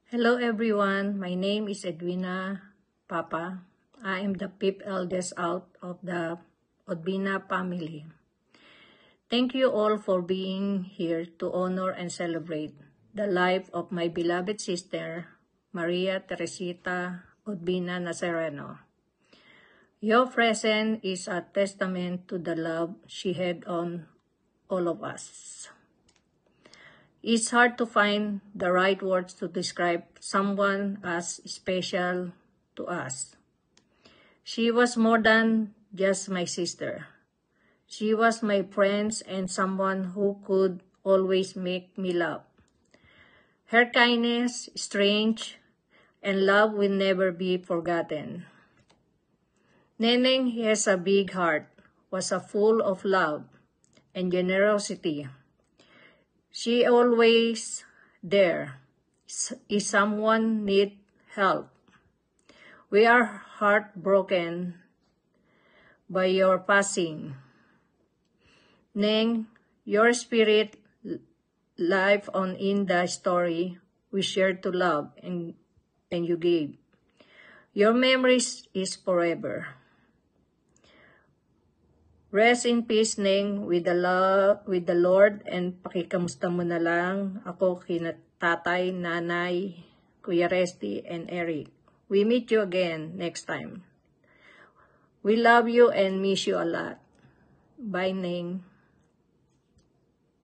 Hello everyone, my name is Edwina Papa. I am the fifth eldest out of the Odbina family. Thank you all for being here to honor and celebrate the life of my beloved sister, Maria Teresita Odbina Nazareno. Your presence is a testament to the love she had on all of us. It's hard to find the right words to describe someone as special to us. She was more than just my sister. She was my friend and someone who could always make me laugh. Her kindness, strength, and love will never be forgotten. Neneng has a big heart, was full of love and generosity. She always there if someone need help. We are heartbroken by your passing. Neng, your spirit live on in the story we share to love and you gave. Your memories is forever. Rest in peace, Neng, with the Lord, and pakikamusta mo na lang ako kina tatay, nanay, Kuya Resty, and Eric. We meet you again next time. We love you and miss you a lot. Bye, Neng.